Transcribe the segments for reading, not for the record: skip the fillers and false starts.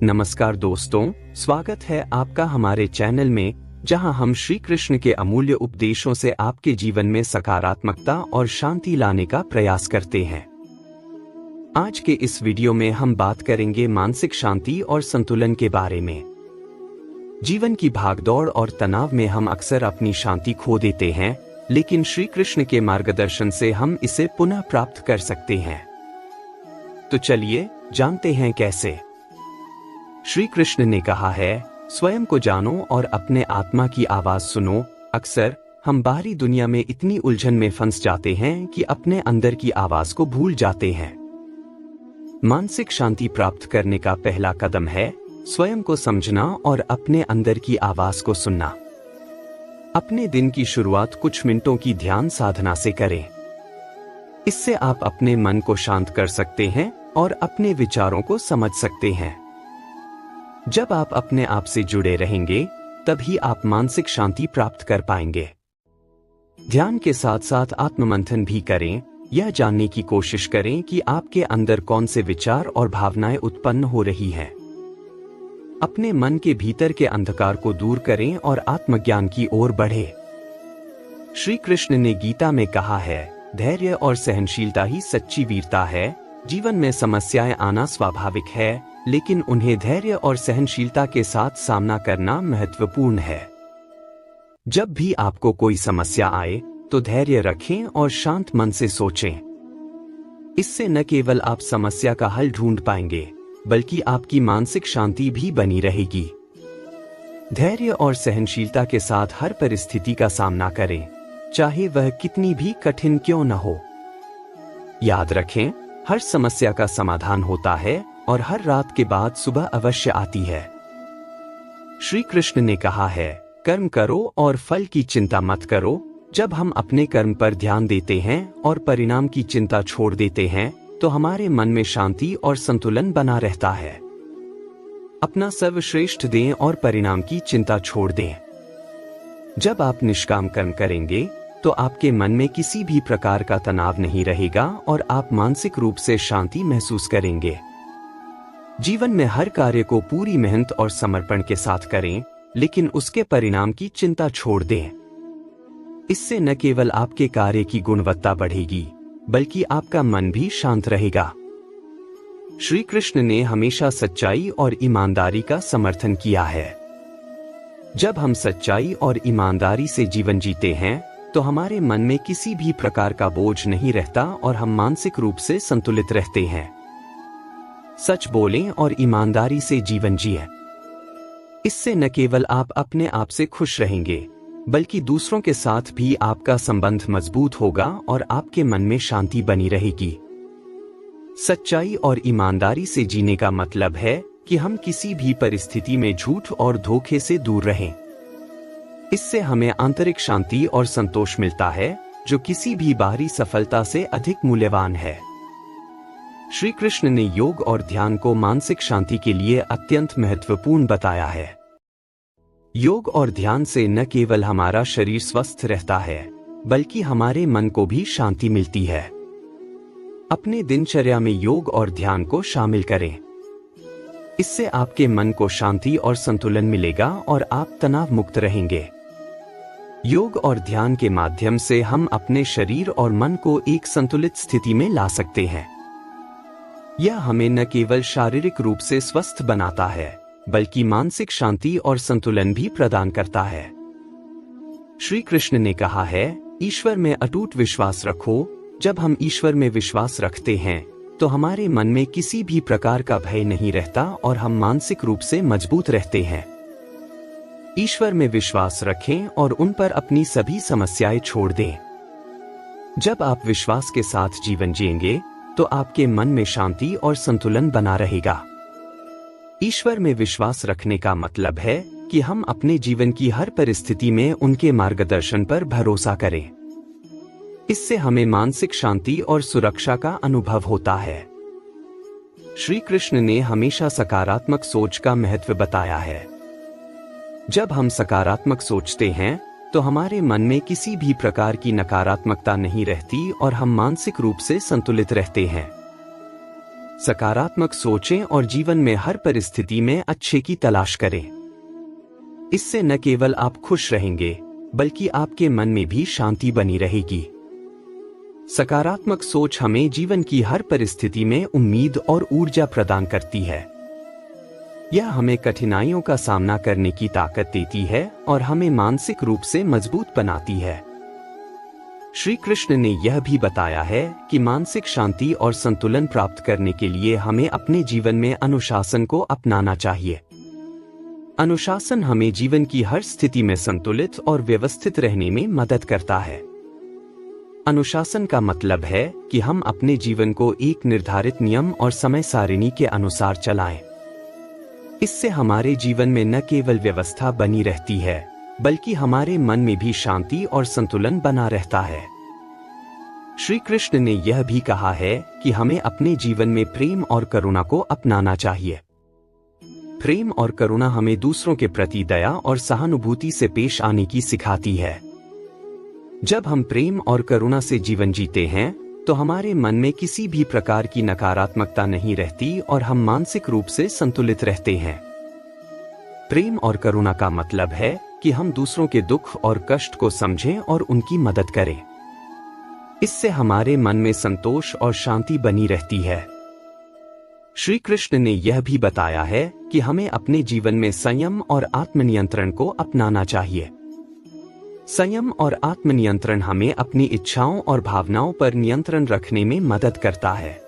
नमस्कार दोस्तों, स्वागत है आपका हमारे चैनल में, जहां हम श्री कृष्ण के अमूल्य उपदेशों से आपके जीवन में सकारात्मकता और शांति लाने का प्रयास करते हैं। आज के इस वीडियो में हम बात करेंगे मानसिक शांति और संतुलन के बारे में। जीवन की भागदौड़ और तनाव में हम अक्सर अपनी शांति खो देते हैं, लेकिन श्री कृष्ण के मार्गदर्शन से हम इसे पुनः प्राप्त कर सकते हैं। तो चलिए जानते हैं कैसे। श्री कृष्ण ने कहा है, स्वयं को जानो और अपने आत्मा की आवाज सुनो। अक्सर हम बाहरी दुनिया में इतनी उलझन में फंस जाते हैं कि अपने अंदर की आवाज को भूल जाते हैं। मानसिक शांति प्राप्त करने का पहला कदम है स्वयं को समझना और अपने अंदर की आवाज को सुनना। अपने दिन की शुरुआत कुछ मिनटों की ध्यान साधना से करें। इससे आप अपने मन को शांत कर सकते हैं और अपने विचारों को समझ सकते हैं। जब आप अपने आप से जुड़े रहेंगे, तभी आप मानसिक शांति प्राप्त कर पाएंगे। ध्यान के साथ साथ आत्ममंथन भी करें। यह जानने की कोशिश करें कि आपके अंदर कौन से विचार और भावनाएं उत्पन्न हो रही हैं। अपने मन के भीतर के अंधकार को दूर करें और आत्मज्ञान की ओर बढ़े। श्री कृष्ण ने गीता में कहा है, धैर्य और सहनशीलता ही सच्ची वीरता है। जीवन में समस्याएं आना स्वाभाविक है, लेकिन उन्हें धैर्य और सहनशीलता के साथ सामना करना महत्वपूर्ण है। जब भी आपको कोई समस्या आए, तो धैर्य रखें और शांत मन से सोचें। इससे न केवल आप समस्या का हल ढूंढ पाएंगे, बल्कि आपकी मानसिक शांति भी बनी रहेगी। धैर्य और सहनशीलता के साथ हर परिस्थिति का सामना करें, चाहे वह कितनी भी कठिन क्यों न हो। याद रखें, हर समस्या का समाधान होता है और हर रात के बाद सुबह अवश्य आती है। श्री कृष्ण ने कहा है, कर्म करो और फल की चिंता मत करो। जब हम अपने कर्म पर ध्यान देते हैं और परिणाम की चिंता छोड़ देते हैं, तो हमारे मन में शांति और संतुलन बना रहता है। अपना सर्वश्रेष्ठ दें और परिणाम की चिंता छोड़ दें। जब आप निष्काम कर्म करेंगे, तो आपके मन में किसी भी प्रकार का तनाव नहीं रहेगा और आप मानसिक रूप से शांति महसूस करेंगे। जीवन में हर कार्य को पूरी मेहनत और समर्पण के साथ करें, लेकिन उसके परिणाम की चिंता छोड़ दें। इससे न केवल आपके कार्य की गुणवत्ता बढ़ेगी, बल्कि आपका मन भी शांत रहेगा। श्री कृष्ण ने हमेशा सच्चाई और ईमानदारी का समर्थन किया है। जब हम सच्चाई और ईमानदारी से जीवन जीते हैं, तो हमारे मन में किसी भी प्रकार का बोझ नहीं रहता और हम मानसिक रूप से संतुलित रहते हैं। सच बोलें और ईमानदारी से जीवन जिएं। इससे न केवल आप अपने आप से खुश रहेंगे, बल्कि दूसरों के साथ भी आपका संबंध मजबूत होगा और आपके मन में शांति बनी रहेगी। सच्चाई और ईमानदारी से जीने का मतलब है कि हम किसी भी परिस्थिति में झूठ और धोखे से दूर रहें। इससे हमें आंतरिक शांति और संतोष मिलता है, जो किसी भी बाहरी सफलता से अधिक मूल्यवान है। श्री कृष्ण ने योग और ध्यान को मानसिक शांति के लिए अत्यंत महत्वपूर्ण बताया है। योग और ध्यान से न केवल हमारा शरीर स्वस्थ रहता है, बल्कि हमारे मन को भी शांति मिलती है। अपने दिनचर्या में योग और ध्यान को शामिल करें। इससे आपके मन को शांति और संतुलन मिलेगा और आप तनाव मुक्त रहेंगे। योग और ध्यान के माध्यम से हम अपने शरीर और मन को एक संतुलित स्थिति में ला सकते हैं। यह हमें न केवल शारीरिक रूप से स्वस्थ बनाता है, बल्कि मानसिक शांति और संतुलन भी प्रदान करता है। श्री कृष्ण ने कहा है, ईश्वर में अटूट विश्वास रखो। जब हम ईश्वर में विश्वास रखते हैं, तो हमारे मन में किसी भी प्रकार का भय नहीं रहता और हम मानसिक रूप से मजबूत रहते हैं। ईश्वर में विश्वास रखें और उन पर अपनी सभी समस्याएं छोड़ दें। जब आप विश्वास के साथ जीवन जिएंगे, तो आपके मन में शांति और संतुलन बना रहेगा। ईश्वर में विश्वास रखने का मतलब है कि हम अपने जीवन की हर परिस्थिति में उनके मार्गदर्शन पर भरोसा करें। इससे हमें मानसिक शांति और सुरक्षा का अनुभव होता है। श्री कृष्ण ने हमेशा सकारात्मक सोच का महत्व बताया है। जब हम सकारात्मक सोचते हैं, तो हमारे मन में किसी भी प्रकार की नकारात्मकता नहीं रहती और हम मानसिक रूप से संतुलित रहते हैं। सकारात्मक सोचें और जीवन में हर परिस्थिति में अच्छे की तलाश करें। इससे न केवल आप खुश रहेंगे, बल्कि आपके मन में भी शांति बनी रहेगी। सकारात्मक सोच हमें जीवन की हर परिस्थिति में उम्मीद और ऊर्जा प्रदान करती है। यह हमें कठिनाइयों का सामना करने की ताकत देती है और हमें मानसिक रूप से मजबूत बनाती है। श्री कृष्ण ने यह भी बताया है कि मानसिक शांति और संतुलन प्राप्त करने के लिए हमें अपने जीवन में अनुशासन को अपनाना चाहिए। अनुशासन हमें जीवन की हर स्थिति में संतुलित और व्यवस्थित रहने में मदद करता है। अनुशासन का मतलब है कि हम अपने जीवन को एक निर्धारित नियम और समय सारिणी के अनुसार चलाएं। इससे हमारे जीवन में न केवल व्यवस्था बनी रहती है, बल्कि हमारे मन में भी शांति और संतुलन बना रहता है। श्री कृष्ण ने यह भी कहा है कि हमें अपने जीवन में प्रेम और करुणा को अपनाना चाहिए। प्रेम और करुणा हमें दूसरों के प्रति दया और सहानुभूति से पेश आने की सिखाती है। जब हम प्रेम और करुणा से जीवन जीते हैं, तो हमारे मन में किसी भी प्रकार की नकारात्मकता नहीं रहती और हम मानसिक रूप से संतुलित रहते हैं। प्रेम और करुणा का मतलब है कि हम दूसरों के दुख और कष्ट को समझें और उनकी मदद करें। इससे हमारे मन में संतोष और शांति बनी रहती है। श्री कृष्ण ने यह भी बताया है कि हमें अपने जीवन में संयम और आत्मनियंत्रण को अपनाना चाहिए। संयम और आत्मनियंत्रण हमें अपनी इच्छाओं और भावनाओं पर नियंत्रण रखने में मदद करता है।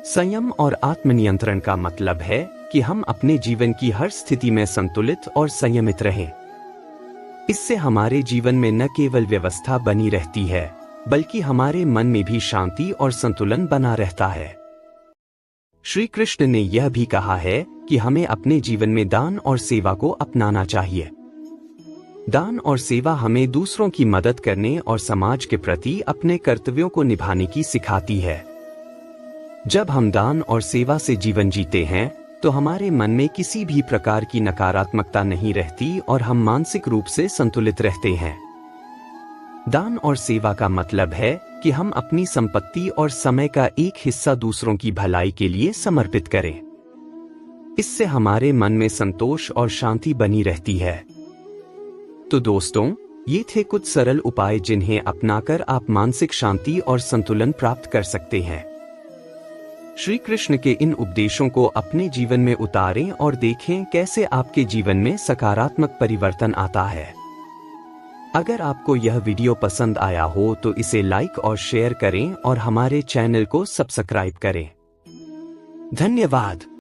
संयम और आत्मनियंत्रण का मतलब है कि हम अपने जीवन की हर स्थिति में संतुलित और संयमित रहें। इससे हमारे जीवन में न केवल व्यवस्था बनी रहती है, बल्कि हमारे मन में भी शांति और संतुलन बना रहता है। श्री कृष्ण ने यह भी कहा है कि हमें अपने जीवन में दान और सेवा को अपनाना चाहिए। दान और सेवा हमें दूसरों की मदद करने और समाज के प्रति अपने कर्तव्यों को निभाने की सिखाती है। जब हम दान और सेवा से जीवन जीते हैं, तो हमारे मन में किसी भी प्रकार की नकारात्मकता नहीं रहती और हम मानसिक रूप से संतुलित रहते हैं। दान और सेवा का मतलब है कि हम अपनी संपत्ति और समय का एक हिस्सा दूसरों की भलाई के लिए समर्पित करें। इससे हमारे मन में संतोष और शांति बनी रहती है। तो दोस्तों, ये थे कुछ सरल उपाय जिन्हें अपनाकर आप मानसिक शांति और संतुलन प्राप्त कर सकते हैं। श्री कृष्ण के इन उपदेशों को अपने जीवन में उतारें और देखें कैसे आपके जीवन में सकारात्मक परिवर्तन आता है। अगर आपको यह वीडियो पसंद आया हो तो इसे लाइक और शेयर करें और हमारे चैनल को सब्सक्राइब करें। धन्यवाद।